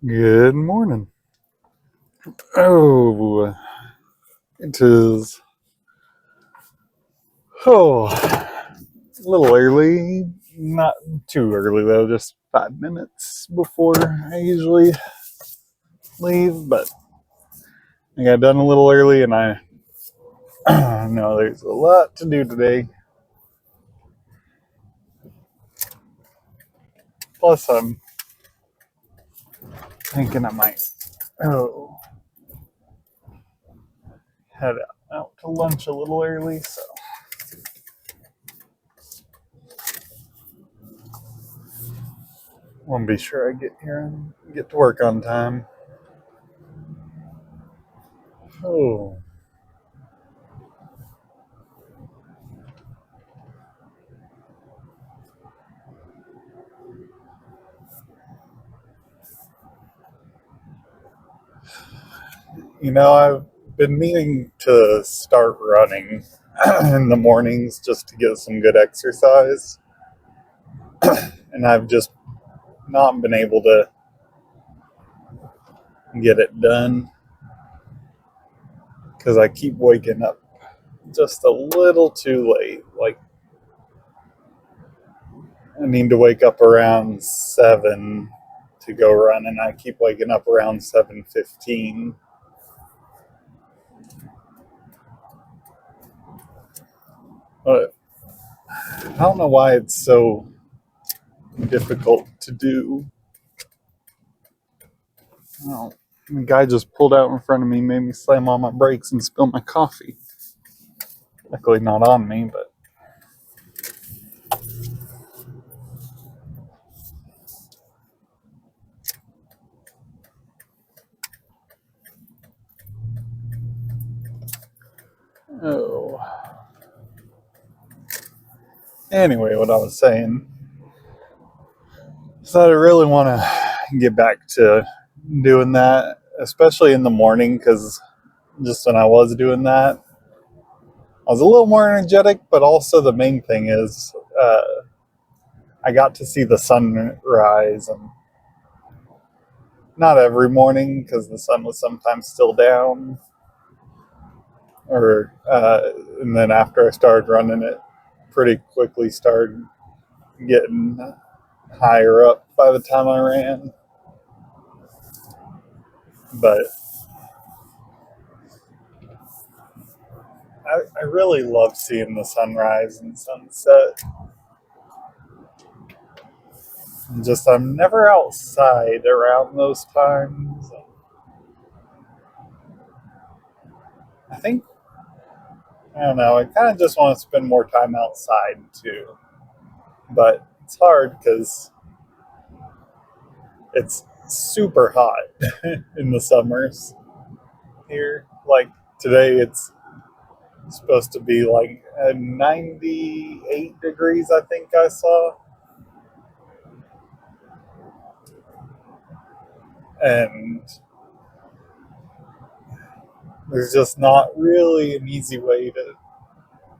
Good morning. Oh, it is, a little early. Not too early, though, just 5 minutes before I usually leave. But I got done a little early, and I know there's a lot to do today. Plus, I'm thinking I might, oh, head out to lunch a little early, so I want to be sure I get here and get to work on time. Oh. I've been meaning to start running in the mornings just to get some good exercise. And I've just not been able to get it done because I keep waking up just a little too late. Like, I need to wake up around 7 to go run, and I keep waking up around 7:15. But I don't know why it's so difficult to do. Oh, the guy just pulled out in front of me, made me slam on my brakes and spill my coffee. Luckily not on me, but oh. Anyway, what I was saying is that I really want to get back to doing that, especially in the morning, because just when I was doing that, I was a little more energetic, but also the main thing is I got to see the sunrise, and not every morning because the sun was sometimes still down, or and then after I started running it, pretty quickly started getting higher up by the time I ran. But I really love seeing the sunrise and sunset. Just I'm never outside around those times. I think, I don't know, I kind of just want to spend more time outside too. But it's hard because it's super hot in the summers here. Like today, it's supposed to be like 98 degrees, I think I saw. And there's just not really an easy way to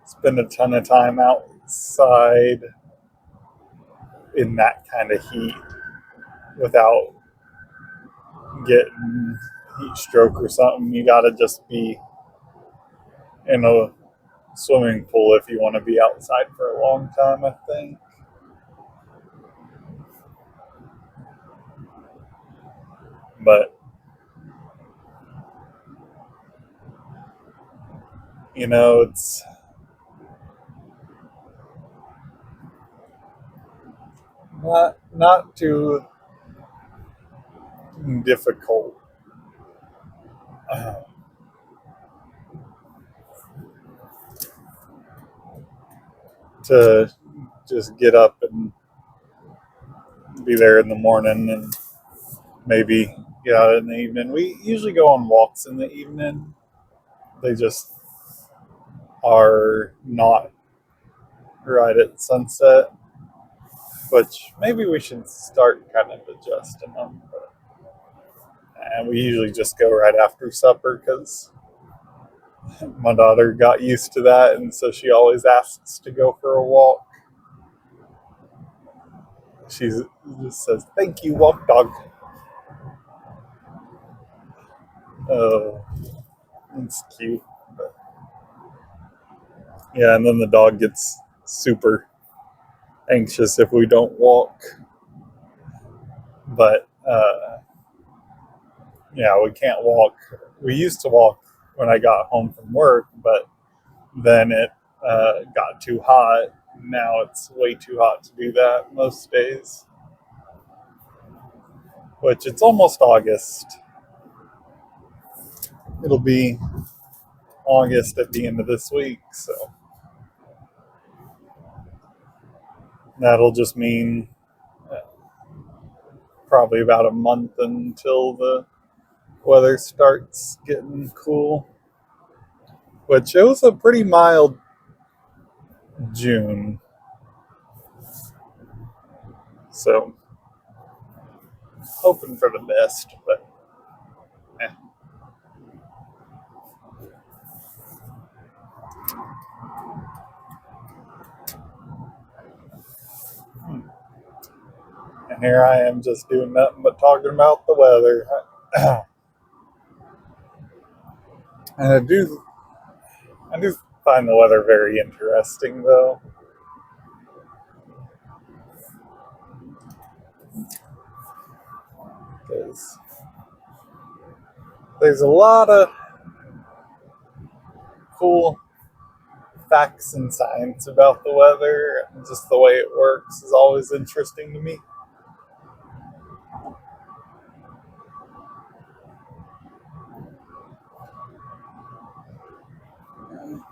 spend a ton of time outside in that kind of heat without getting heat stroke or something. You gotta just be in a swimming pool if you want to be outside for a long time, I think. But, it's not too difficult uh, to just get up and be there in the morning and maybe get out in the evening. We usually go on walks in the evening. They just are not right at sunset, which maybe we should start kind of adjusting them. And we usually just go right after supper because my daughter got used to that, and so she always asks to go for a walk. She just says, "Thank you, walk dog." Oh, it's cute. But yeah, and then the dog gets super anxious if we don't walk. But yeah, we can't walk. We used to walk when I got home from work, but then it got too hot. Now it's way too hot to do that most days. Which it's almost August. It'll be August at the end of this week, so that'll just mean probably about a month until the weather starts getting cool. Which it was a pretty mild June, so hoping for the best, but eh. And here I am just doing nothing but talking about the weather. And I do find the weather very interesting, though, because there's a lot of cool facts and science about the weather, and just the way it works is always interesting to me.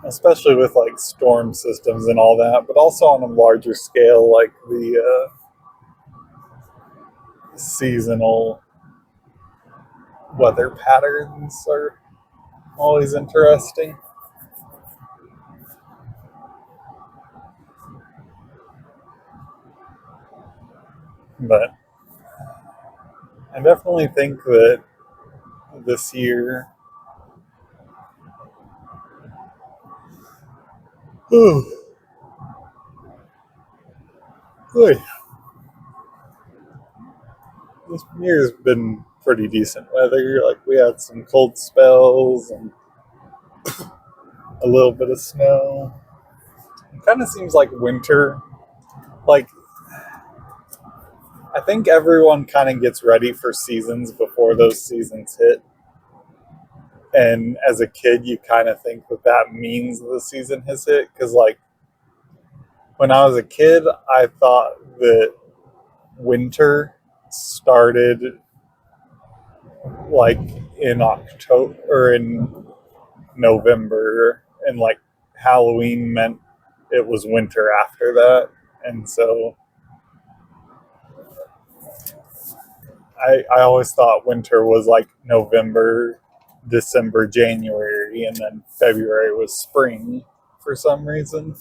Especially with like storm systems and all that, but also on a larger scale, like the seasonal weather patterns are always interesting. But I definitely think that this year, oh, boy, this year's been pretty decent weather. Like we had some cold spells and a little bit of snow. It kind of seems like winter. Like I think everyone kind of gets ready for seasons before those seasons hit. And as a kid, you kind of think that that means the season has hit. Because, like, when I was a kid, I thought that winter started like in October or in November, and like Halloween meant it was winter after that. And so I always thought winter was like November, December, January, and then February was spring for some reason,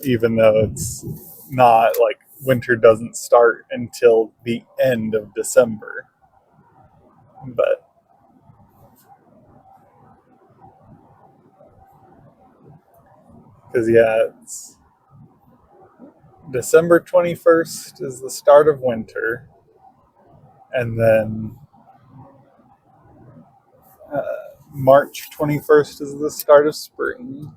even though it's not. Like winter doesn't start until the end of December. But because, yeah, it's December 21st is the start of winter, and then uh, March 21st is the start of spring,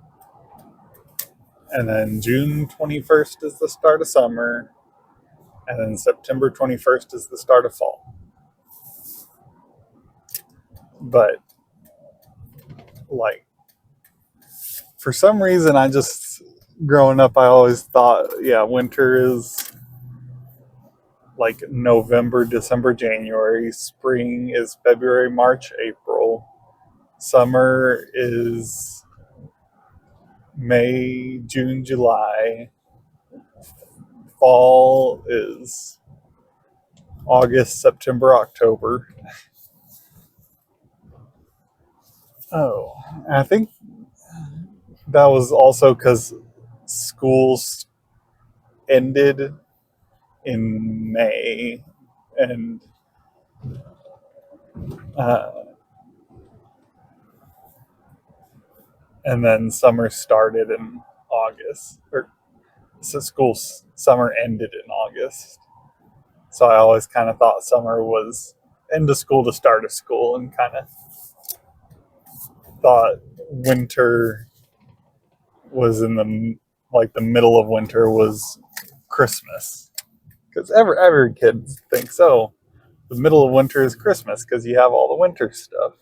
and then June 21st is the start of summer, and then September 21st is the start of fall. But, like, for some reason, growing up, I always thought, yeah, winter is like November, December, January. Spring is February, March, April. Summer is May, June, July. Fall is August, September, October. Oh, I think that was also because schools ended in May, and uh, and then summer started in August, or so summer ended in August. So I always kind of thought summer was end of school to start of school, and kind of thought winter was in the middle of winter was Christmas, because every kid thinks, oh, the middle of winter is Christmas because you have all the winter stuff.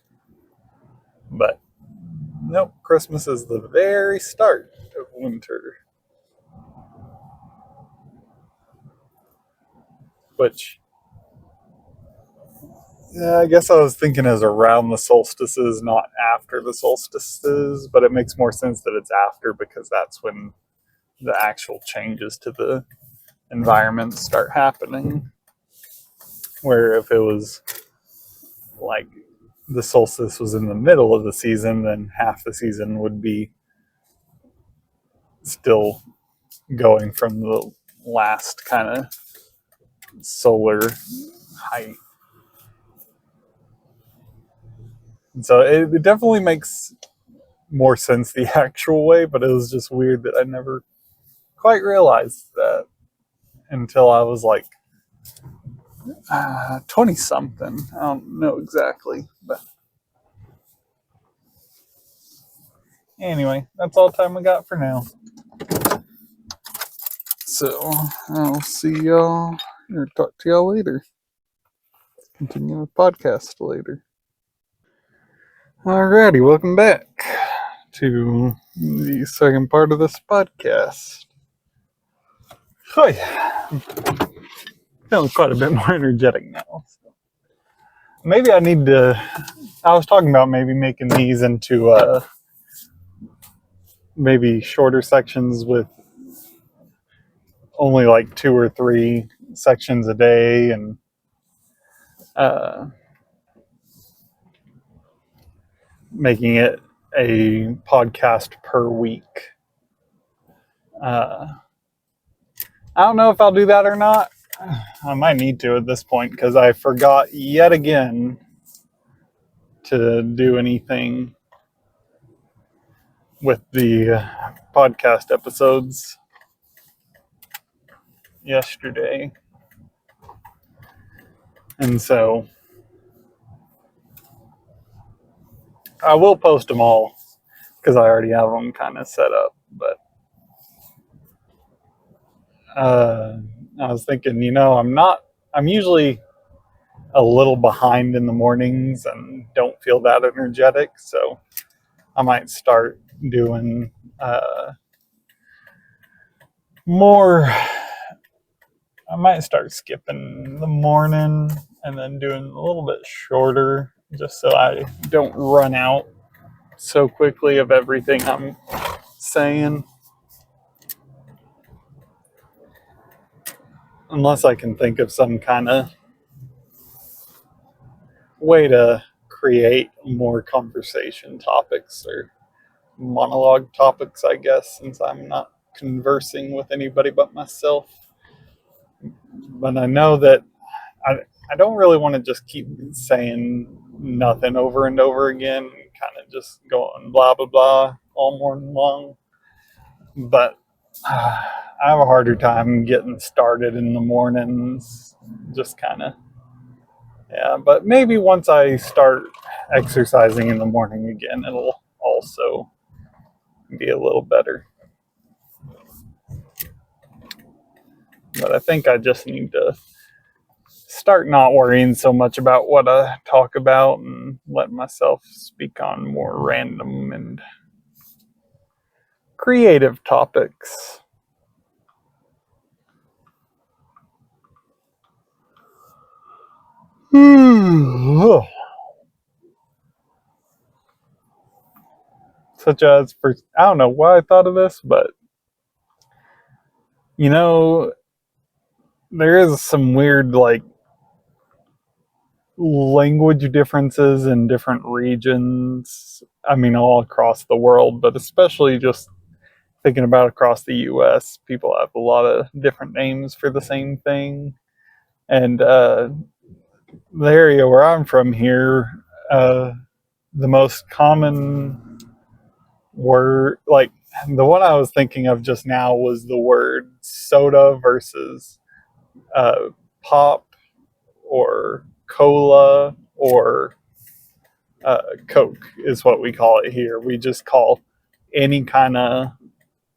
But nope, Christmas is the very start of winter, which I guess I was thinking as around the solstices, not after the solstices, but it makes more sense that it's after because that's when the actual changes to the environment start happening. Where if it was like the solstice was in the middle of the season, then half the season would be still going from the last kind of solar height. And so it definitely makes more sense the actual way, but it was just weird that I never quite realized that until I was like 20 something. I don't know exactly, but anyway, that's all the time we got for now. So I'll see y'all or talk to y'all later. Continue the podcast later. Alrighty, welcome back to the second part of this podcast. Oh yeah, feeling quite a bit more energetic now. So maybe I need to. I was talking about maybe making these into maybe shorter sections with only like 2 or 3 sections a day, and making it a podcast per week. I don't know if I'll do that or not. I might need to at this point because I forgot yet again to do anything with the podcast episodes yesterday. And so I will post them all because I already have them kind of set up. But I was thinking, I'm usually a little behind in the mornings and don't feel that energetic. So I might start doing more. I might start skipping the morning and then doing a little bit shorter just so I don't run out so quickly of everything I'm saying. Unless I can think of some kind of way to create more conversation topics or monologue topics, I guess, since I'm not conversing with anybody but myself. But I know that I don't really want to just keep saying nothing over and over again, kind of just going blah, blah, blah all morning long. But I have a harder time getting started in the mornings, just kind of, yeah. But maybe once I start exercising in the morning again, it'll also be a little better. But I think I just need to start not worrying so much about what I talk about and let myself speak on more random and creative topics. Such as, I don't know why I thought of this, but there is some weird language differences in different regions. I mean, all across the world, but especially just thinking about across the US, people have a lot of different names for the same thing. And the area where I'm from here, the most common word, like the one I was thinking of just now, was the word soda versus pop or cola or Coke is what we call it here. We just call any kind of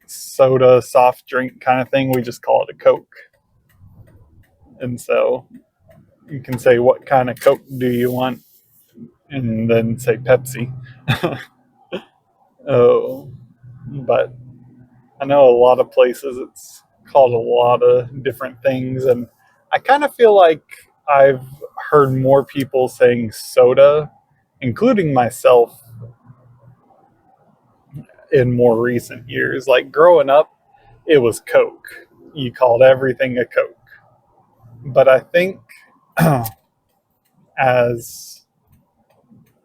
soda, soft drink kind of thing, we just call it a Coke. And so you can say, what kind of Coke do you want? And then say Pepsi. Oh, but I know a lot of places it's called a lot of different things, and I kind of feel like I've heard more people saying soda, including myself, in more recent years. Like growing up, it was Coke. You called everything a Coke. But I think as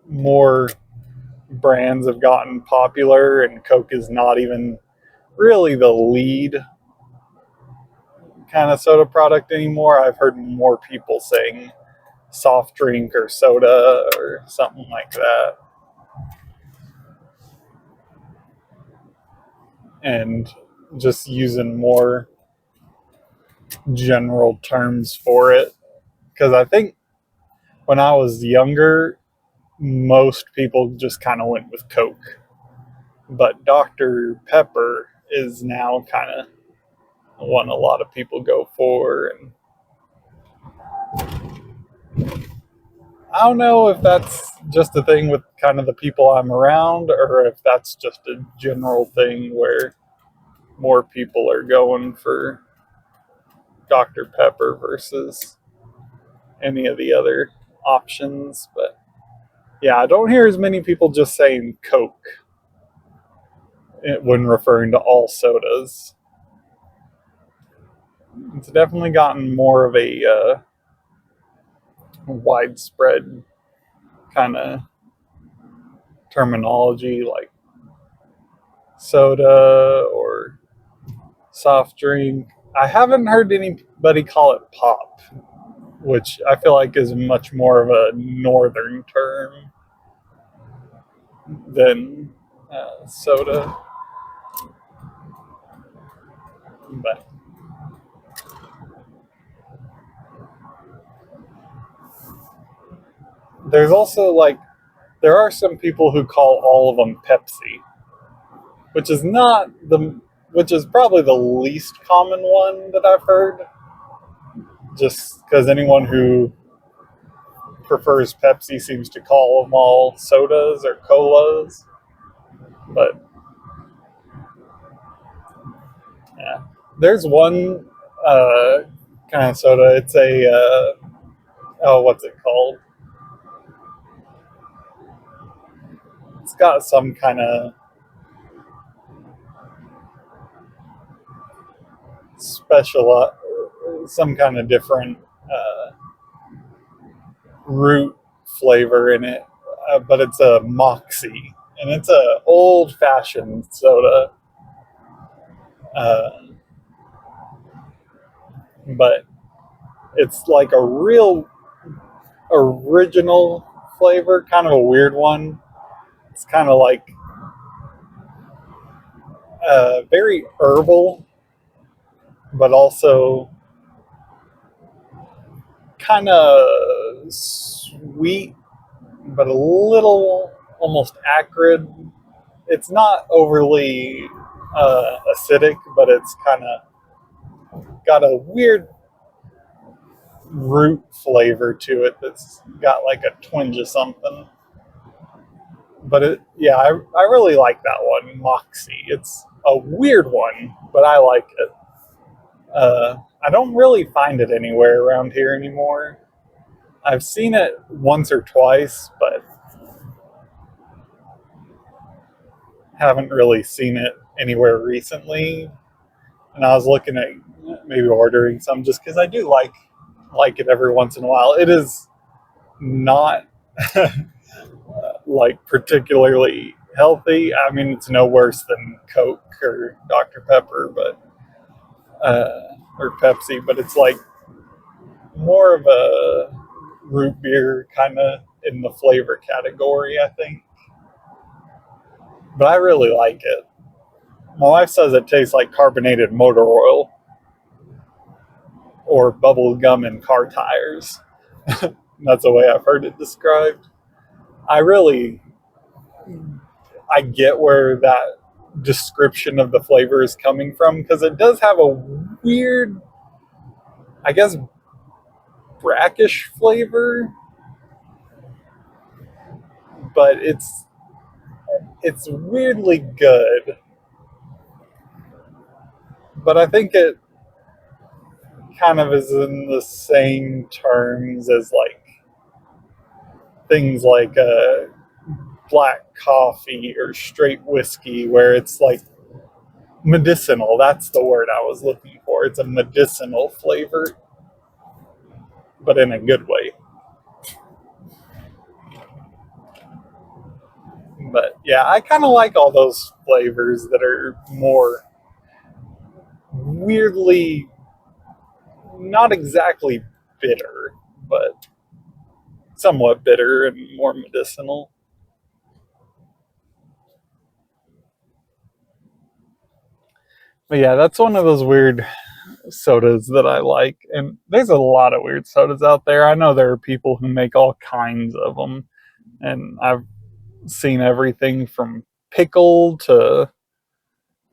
more brands have gotten popular and Coke is not even really the lead kind of soda product anymore, I've heard more people saying soft drink or soda or something like that. And just using more general terms for it. Because I think when I was younger, most people just kind of went with Coke. But Dr. Pepper is now kind of one a lot of people go for. And I don't know if that's just a thing with kind of the people I'm around, or if that's just a general thing where more people are going for Dr. Pepper versus any of the other options. But yeah, I don't hear as many people just saying Coke when referring to all sodas. It's definitely gotten more of a widespread kind of terminology, like soda or soft drink. I haven't heard anybody call it pop, which I feel like is much more of a northern term than soda. But there's also there are some people who call all of them Pepsi, which is not the which is probably the least common one that I've heard. Just because anyone who prefers Pepsi seems to call them all sodas or colas. But yeah, there's one kind of soda. It's a what's it called? It's got some kind of special, some kind of different root flavor in it, but it's a Moxie, and it's a old-fashioned soda. Uh, but it's like a real original flavor, kind of a weird one. It's kind of like very herbal, but also kind of sweet, but a little almost acrid. It's not overly acidic, but it's kind of got a weird root flavor to it that's got like a twinge of something. But I really like that one, Moxie. It's a weird one, but I like it. I don't really find it anywhere around here anymore. I've seen it once or twice, but haven't really seen it anywhere recently. And I was looking at maybe ordering some just because I do like it every once in a while. It is not like particularly healthy. I mean, it's no worse than Coke or Dr. Pepper, but or Pepsi, but it's like more of a root beer kind of in the flavor category, I think. But I really like it. My wife says it tastes like carbonated motor oil or bubble gum in car tires. That's the way I've heard it described. I really, I get where that description of the flavor is coming from because it does have a weird, I guess, brackish flavor, but it's weirdly good. But I think it kind of is in the same terms as like things like black coffee or straight whiskey, where it's like medicinal. That's the word I was looking for. It's a medicinal flavor, but in a good way. But yeah, I kind of like all those flavors that are more weirdly, not exactly bitter, but somewhat bitter and more medicinal. But yeah, that's one of those weird sodas that I like. And there's a lot of weird sodas out there. I know there are people who make all kinds of them. And I've seen everything from pickle to,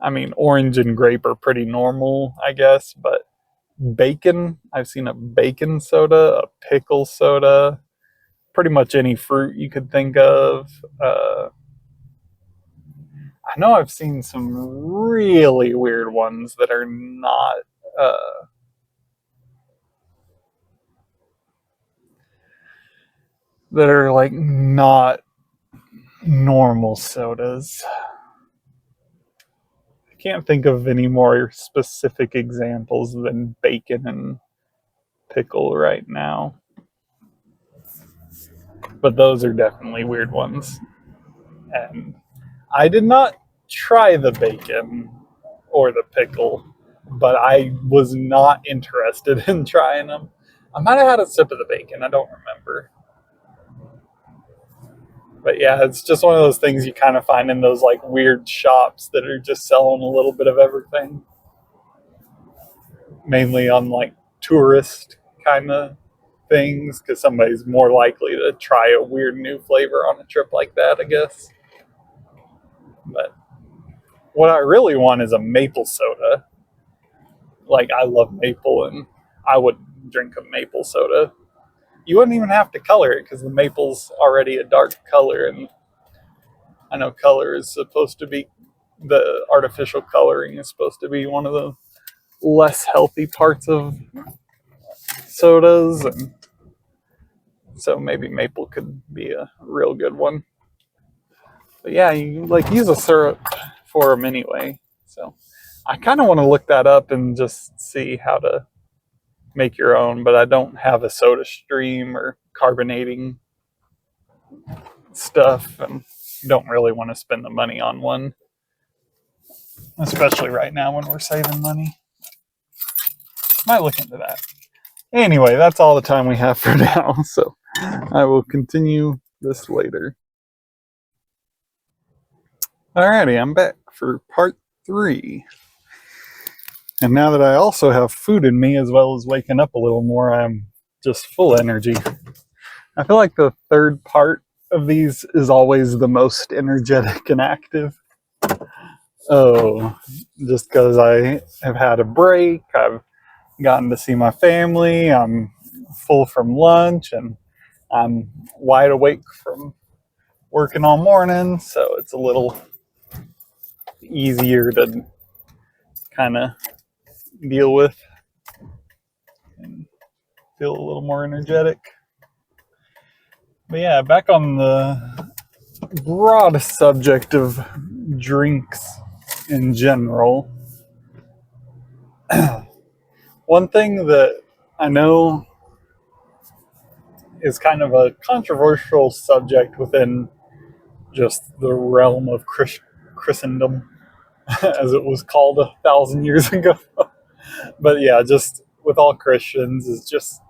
I mean, orange and grape are pretty normal, I guess. But bacon, I've seen a bacon soda, a pickle soda, pretty much any fruit you could think of. I know I've seen some really weird ones that are not uh, that are like not normal sodas. I can't think of any more specific examples than bacon and pickle right now, but those are definitely weird ones. And I did not try the bacon or the pickle, but I was not interested in trying them. I might have had a sip of the bacon, I don't remember. But yeah, it's just one of those things you kind of find in those like weird shops that are just selling a little bit of everything, mainly on like tourist kind of things, because somebody's more likely to try a weird new flavor on a trip like that, I guess. But what I really want is a maple soda. Like, I love maple, and I would drink a maple soda. You wouldn't even have to color it because the maple's already a dark color, and I know color is supposed to be the artificial coloring is supposed to be one of the less healthy parts of sodas, and so maybe maple could be a real good one. But yeah, you like use a syrup for them anyway. So I kind of want to look that up and just see how to make your own, but I don't have a soda stream or carbonating stuff and don't really want to spend the money on one, especially right now when we're saving money. Might look into that. Anyway, that's all the time we have for now, so I will continue this later. Alrighty, I'm back for part 3. And now that I also have food in me as well as waking up a little more, I'm just full energy. I feel like the third part of these is always the most energetic and active. Oh, just because I have had a break, I've gotten to see my family, I'm full from lunch, and I'm wide awake from working all morning, so it's a little easier to kind of deal with and feel a little more energetic. But yeah, back on the broad subject of drinks in general, one thing that I know is kind of a controversial subject within just the realm of Christendom, as it was called 1,000 years ago. But yeah, just with all Christians, is just,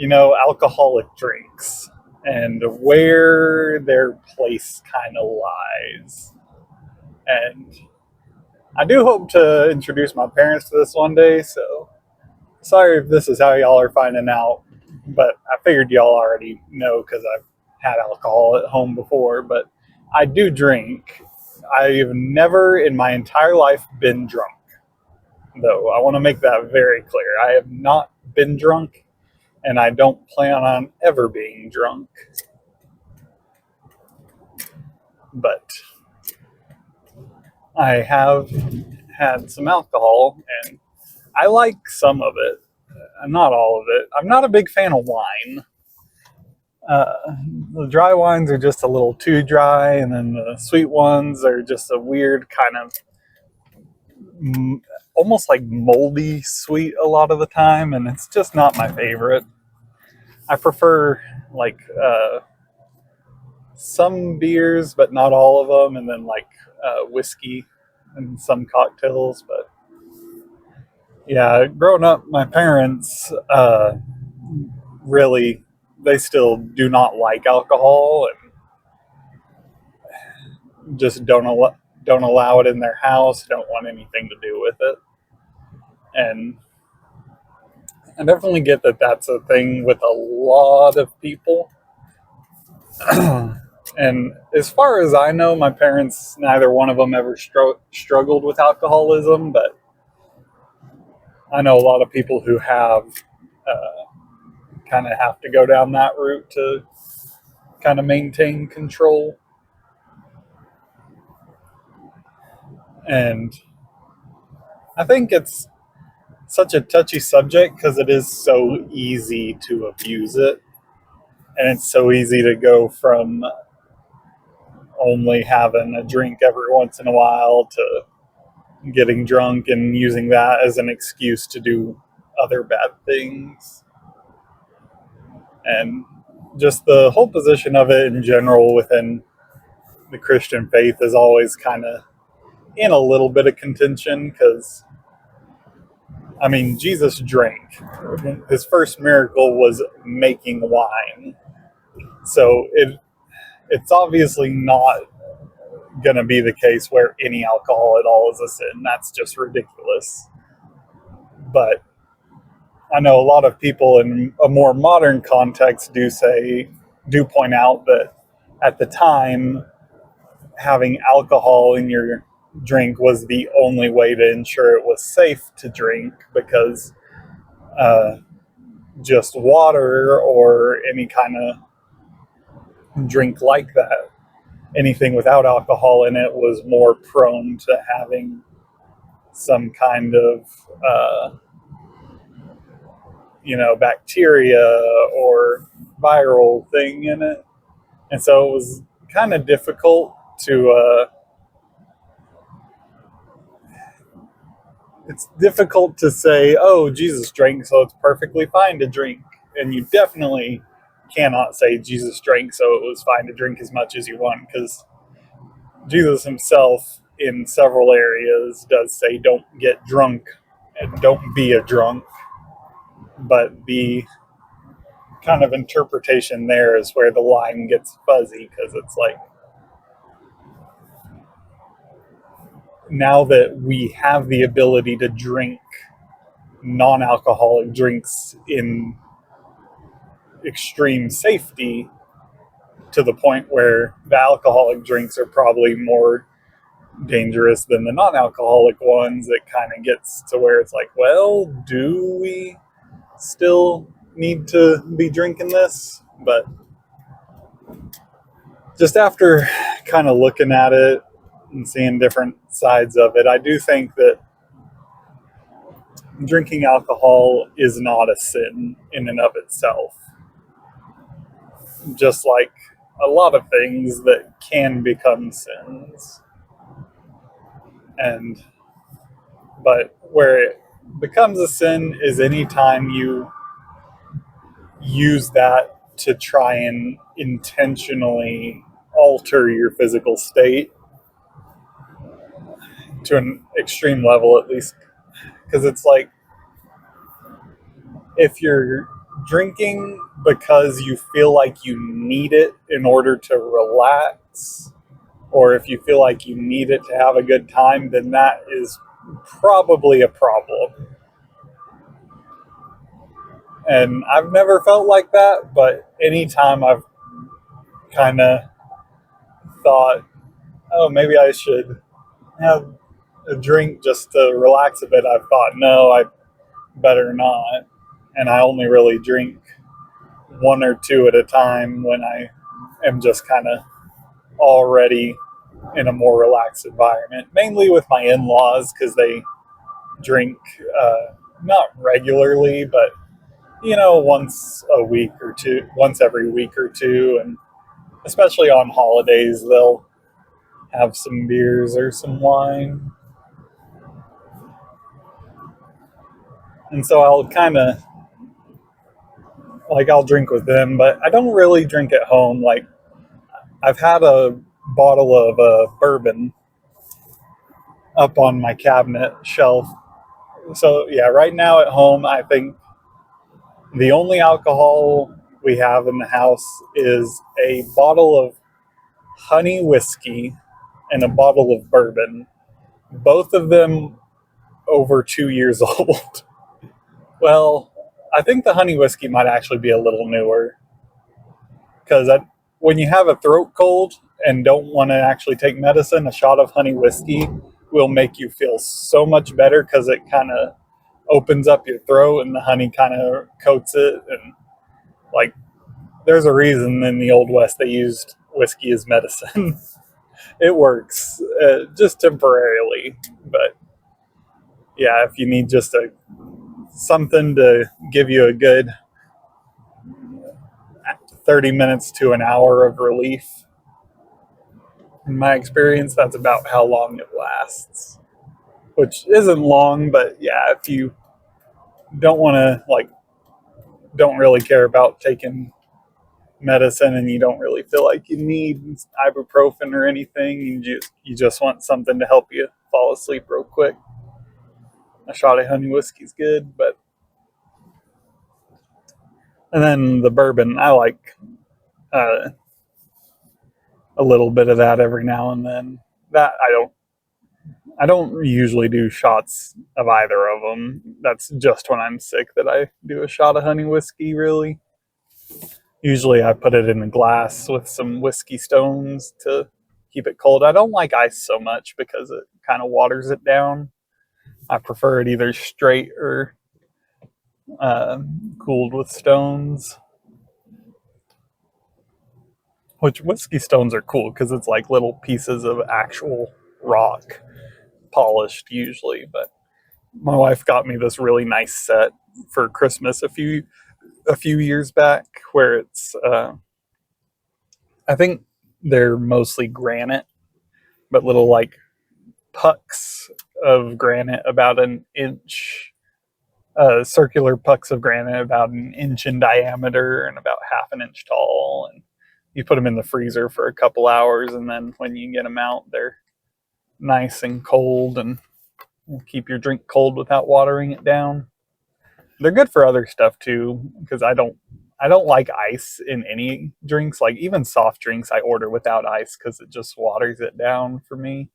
alcoholic drinks and where their place kind of lies. And I do hope to introduce my parents to this one day, so sorry if this is how y'all are finding out. but I figured y'all already know because I've had alcohol at home before. But I do drink. I've never in my entire life been drunk, though. I want to make that very clear. I have not been drunk, and I don't plan on ever being drunk. But I have had some alcohol, and I like some of it, not all of it. I'm not a big fan of wine. Uh, the dry wines are just a little too dry, and then the sweet ones are just a weird kind of almost like moldy sweet a lot of the time, and it's just not my favorite. I prefer like some beers, but not all of them, and then like whiskey and some cocktails. But yeah, growing up, my parents really, they still do not like alcohol and just don't allow it in their house. Don't want anything to do with it. And I definitely get that that's a thing with a lot of people. And as far as I know, my parents, neither one of them ever struggled with alcoholism, but I know a lot of people who have kind of have to go down that route to kind of maintain control. And I think it's such a touchy subject because it is so easy to abuse it. And it's so easy to go from only having a drink every once in a while to getting drunk and using that as an excuse to do other bad things. And just the whole position of it in general within the Christian faith is always kind of in a little bit of contention because, I mean, Jesus drank. His first miracle was making wine. So it's obviously not going to be the case where any alcohol at all is a sin. That's just ridiculous. But I know a lot of people in a more modern context do point out that at the time, having alcohol in your drink was the only way to ensure it was safe to drink because just water or any kind of drink like that, anything without alcohol in it was more prone to having some kind of bacteria or viral thing in it. And so it was kind of difficult to it's difficult to say, oh, Jesus drank, so it's perfectly fine to drink. And you definitely cannot say Jesus drank, so it was fine to drink as much as you want, because Jesus himself in several areas does say don't get drunk and don't be a drunk. But the kind of interpretation there is where the line gets fuzzy, because it's like, now that we have the ability to drink non-alcoholic drinks in extreme safety, to the point where the alcoholic drinks are probably more dangerous than the non-alcoholic ones, it kind of gets to where it's like, well, do we still need to be drinking this? But just after kind of looking at it and seeing different sides of it, I do think that drinking alcohol is not a sin in and of itself. Just like a lot of things that can become sins. But where it becomes a sin is anytime you use that to try and intentionally alter your physical state to an extreme level, at least. Because it's like, if you're drinking because you feel like you need it in order to relax, or if you feel like you need it to have a good time, then that is probably a problem. And I've never felt like that, but anytime I've kind of thought, oh, maybe I should have a drink just to relax a bit, I've thought, no, I better not. And I only really drink one or two at a time when I am just kind of already in a more relaxed environment, mainly with my in-laws because they drink not regularly, but once every week or two, and especially on holidays, they'll have some beers or some wine. And so I'll kind of I'll drink with them, but I don't really drink at home. Like, I've had a bottle of bourbon up on my cabinet shelf. So yeah, right now at home, I think the only alcohol we have in the house is a bottle of honey whiskey and a bottle of bourbon. Both of them over 2 years old. Well, I think the honey whiskey might actually be a little newer because when you have a throat cold and don't want to actually take medicine, a shot of honey whiskey will make you feel so much better because it kind of opens up your throat and the honey kind of coats it. And like, there's a reason in the Old West they used whiskey as medicine. It works just temporarily, but yeah, if you need just something to give you a good 30 minutes to an hour of relief, in my experience, that's about how long it lasts. Which isn't long, but yeah, if you don't want to, don't really care about taking medicine and you don't really feel like you need ibuprofen or anything, you just want something to help you fall asleep real quick, a shot of honey whiskey's good. But and then the bourbon, I like uh, a little bit of that every now and then. That I don't usually do shots of either of them. That's just when I'm sick that I do a shot of honey whiskey, really. Usually I put it in a glass with some whiskey stones to keep it cold. I don't like ice so much because it kind of waters it down. I prefer it either straight or uh, cooled with stones. Which whiskey stones are cool because it's like little pieces of actual rock, polished usually. But my wife got me this really nice set for Christmas a few years back, where it's I think they're mostly granite, but little like pucks of granite about an inch, circular pucks of granite about an inch in diameter and about half an inch tall. And you put them in the freezer for a couple hours, and then when you get them out, they're nice and cold and keep your drink cold without watering it down. They're good for other stuff too, because I don't like ice in any drinks. Like, even soft drinks I order without ice because it just waters it down for me.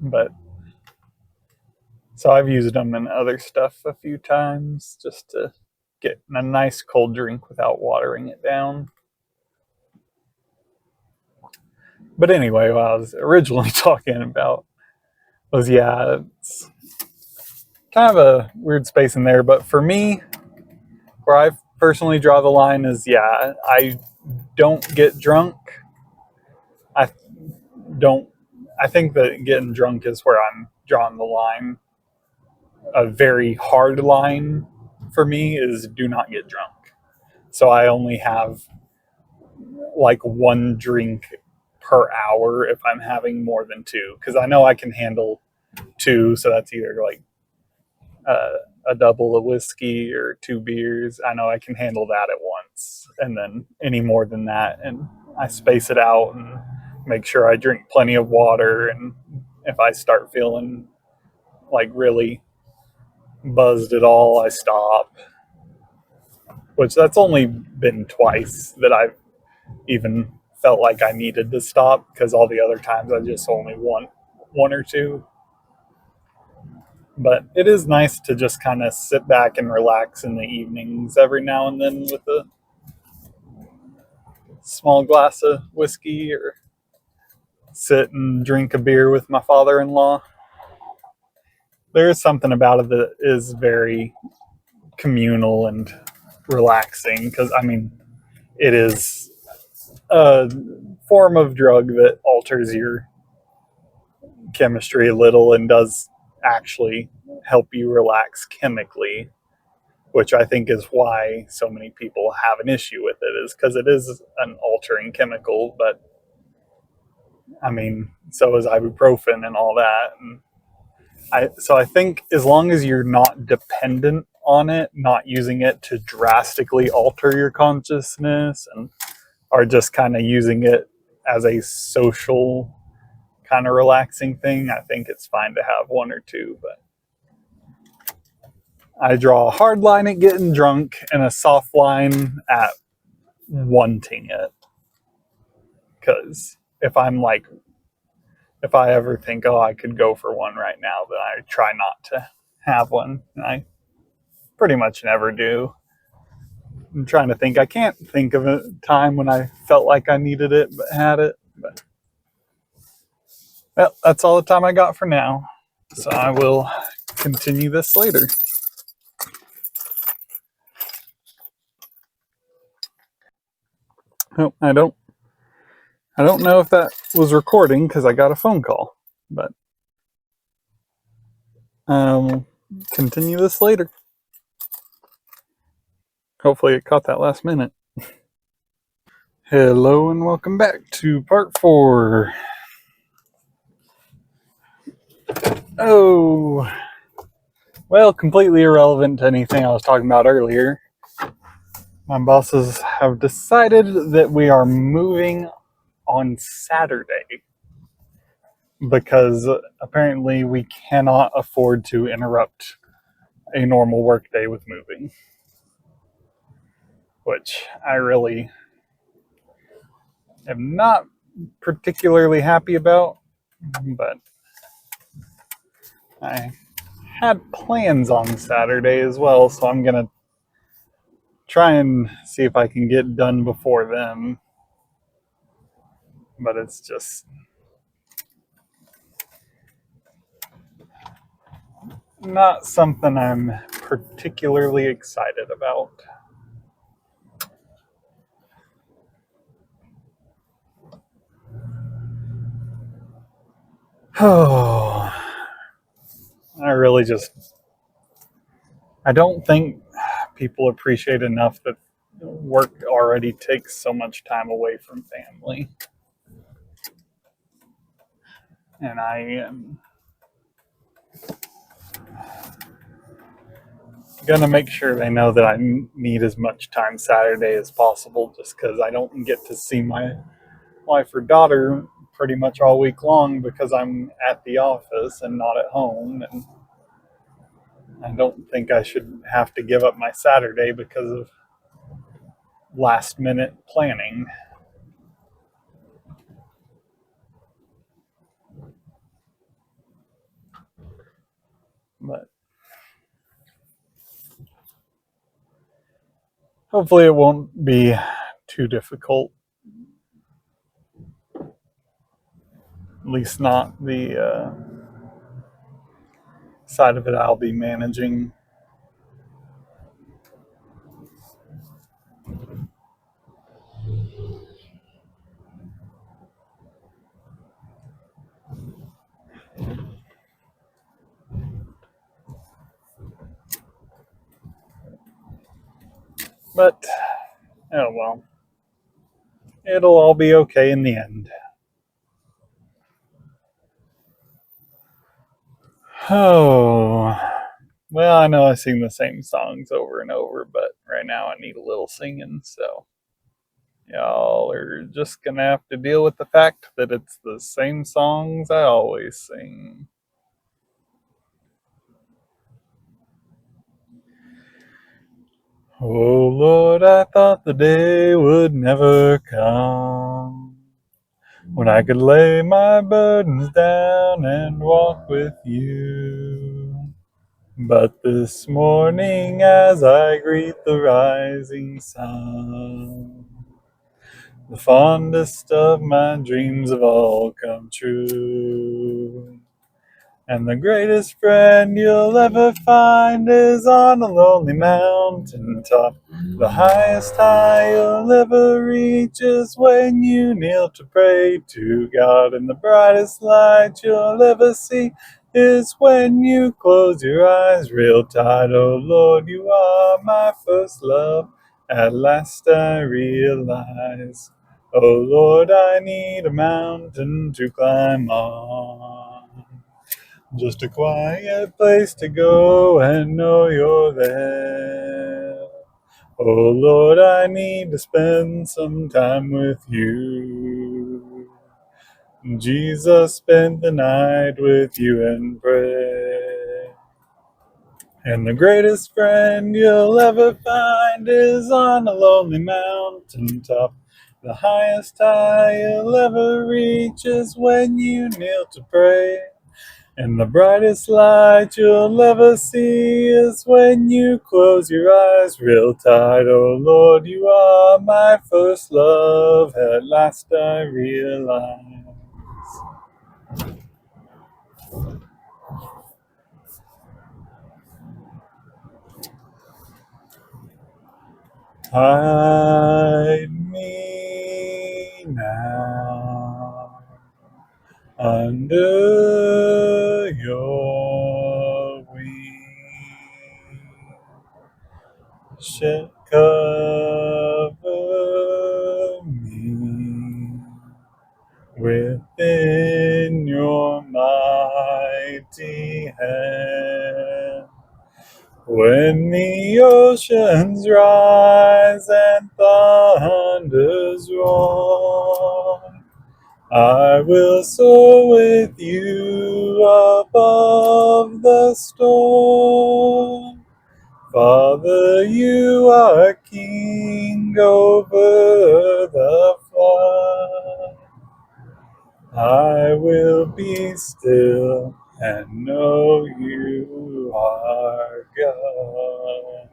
But so I've used them in other stuff a few times just to get a nice cold drink without watering it down. But anyway, what I was originally talking about was, yeah, it's kind of a weird space in there. But for me, where I personally draw the line is, yeah, I don't get drunk. I don't. I think that getting drunk is where I'm drawing the line. A very hard line for me is do not get drunk. So I only have like one drink per hour if I'm having more than two, because I know I can handle two. So that's either like uh, a double of whiskey or two beers. I know I can handle that at once, and then any more than that, and I space it out and make sure I drink plenty of water. And if I start feeling like really buzzed at all, I stop. Which that's only been twice that I've even felt like I needed to stop, because all the other times I just only want one or two. But it is nice to just kind of sit back and relax in the evenings every now and then with a small glass of whiskey or sit and drink a beer with my father-in-law. There is something about it that is very communal and relaxing because, I mean, it is a form of drug that alters your chemistry a little and does actually help you relax chemically, which I think is why so many people have an issue with it, is because it is an altering chemical. But I mean, so is ibuprofen and all that. And I think as long as you're not dependent on it, not using it to drastically alter your consciousness, and are just kind of using it as a social kind of relaxing thing, I think it's fine to have one or two. But I draw a hard line at getting drunk and a soft line at wanting it. Because if I ever think, oh, I could go for one right now, then I try not to have one. And I pretty much never do. I'm trying to think. I can't think of a time when I felt like I needed it but had it. But well, that's all the time I got for now. So I will continue this later. Oh, I don't know if that was recording because I got a phone call, but continue this later. Hopefully it caught that last minute. Hello and welcome back to part 4. Oh, well, completely irrelevant to anything I was talking about earlier. My bosses have decided that we are moving on Saturday because apparently we cannot afford to interrupt a normal workday with moving, which I really am not particularly happy about, but I had plans on Saturday as well, so I'm going to try and see if I can get done before then. But it's just not something I'm particularly excited about. Oh, I don't think people appreciate enough that work already takes so much time away from family. And I am gonna make sure they know that I need as much time Saturday as possible, just because I don't get to see my wife or daughter pretty much all week long because I'm at the office and not at home. And I don't think I should have to give up my Saturday because of last minute planning. But hopefully it won't be too difficult. At least not the side of it I'll be managing. But, oh well. It'll all be okay in the end. Oh, well, I know I sing the same songs over and over, but right now I need a little singing, so y'all are just gonna have to deal with the fact that it's the same songs I always sing. Oh Lord, I thought the day would never come when I could lay my burdens down and walk with you. But this morning, as I greet the rising sun, the fondest of my dreams have all come true. And the greatest friend you'll ever find is on a lonely mountain top. The highest high you'll ever reach is when you kneel to pray to God. And the brightest light you'll ever see is when you close your eyes real tight. Oh Lord, you are my first love. At last I realize. Oh Lord, I need a mountain to climb on. Just a quiet place to go and know you're there. Oh Lord, I need to spend some time with you. Jesus spent the night with you and pray. And the greatest friend you'll ever find is on a lonely mountain top. The highest high you'll ever reach is when you kneel to pray. And the brightest light you'll ever see is when you close your eyes real tight. Oh Lord, you are my first love. At last I realize. Hide me now under your wing. Cover me within your mighty hand. When the oceans rise and thunders roar, I will soar with you above the storm. Father, you are king over the flood. I will be still and know you are God.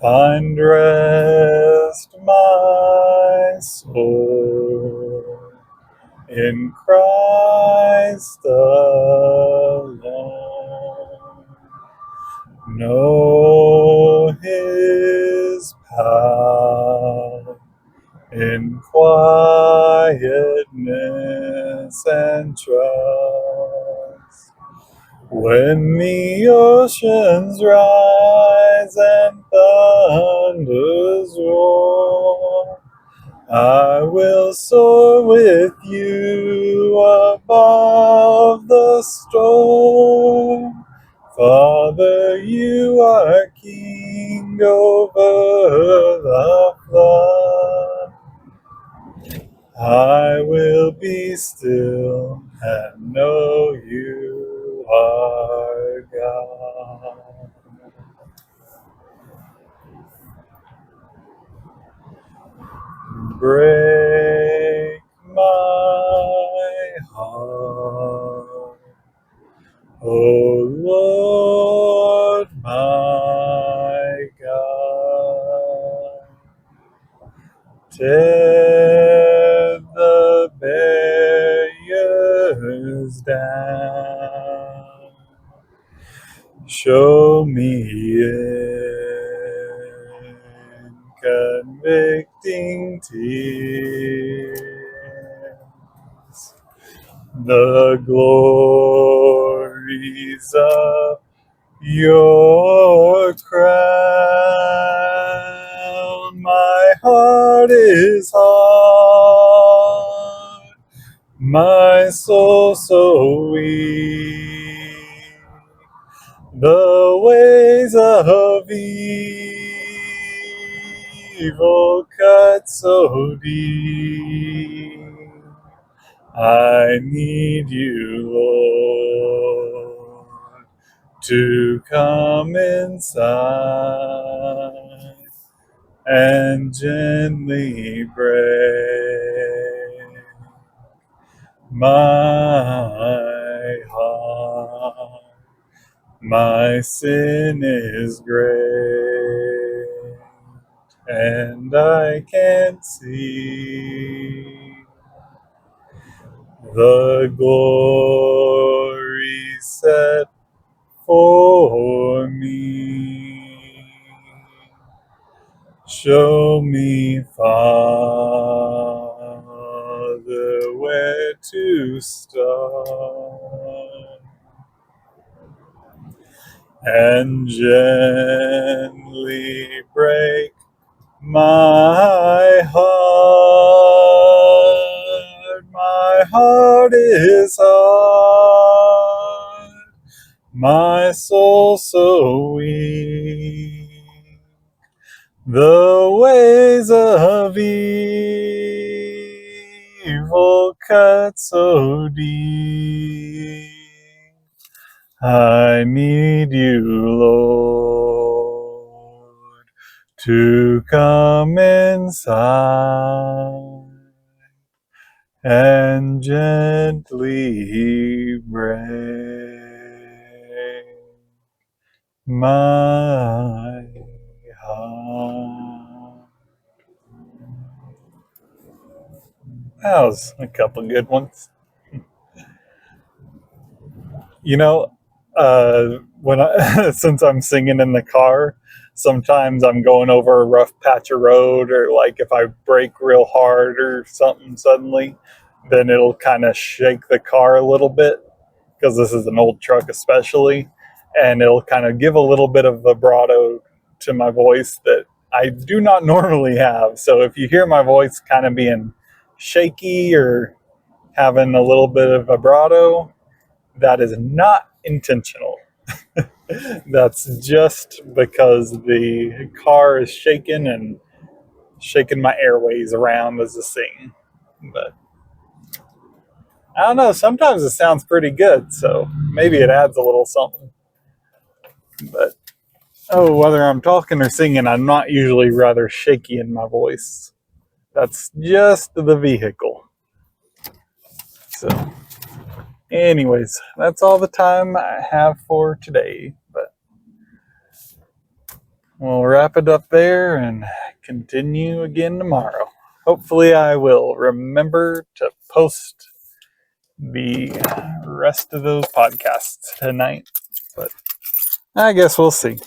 Find rest, my soul, in Christ alone. Know his power in quietness and trust. When the oceans rise and thunders roar, I will soar with you above the storm. Father, you are king over the flood. I will be still and know you are God. Break my heart, O Lord my God. Tear the barriers down. Show me in convicting tears the glories of your crown. My heart is hard, my soul so weak. The ways of evil cut so deep. I need you, Lord, to come inside and gently break my heart. My sin is great, and I can't see the glory set for me. Show me, Father, where to start, and gently break my heart. My heart is hard, my soul so weak. The ways of evil cut so deep. I need you, Lord, to come inside and gently break my heart. That was a couple good ones. You know, when I, since I'm singing in the car, sometimes I'm going over a rough patch of road, or like if I brake real hard or something suddenly, then it'll kind of shake the car a little bit, because this is an old truck especially, and it'll kind of give a little bit of vibrato to my voice that I do not normally have. So if you hear my voice kind of being shaky or having a little bit of vibrato, that is not intentional. That's just because the car is shaking and shaking my airways around as I sing. But I don't know, sometimes it sounds pretty good, so maybe it adds a little something. But whether I'm talking or singing, I'm not usually rather shaky in my voice. That's just the vehicle. So, anyways, that's all the time I have for today. But we'll wrap it up there and continue again tomorrow. Hopefully, I will remember to post the rest of those podcasts tonight. But I guess we'll see.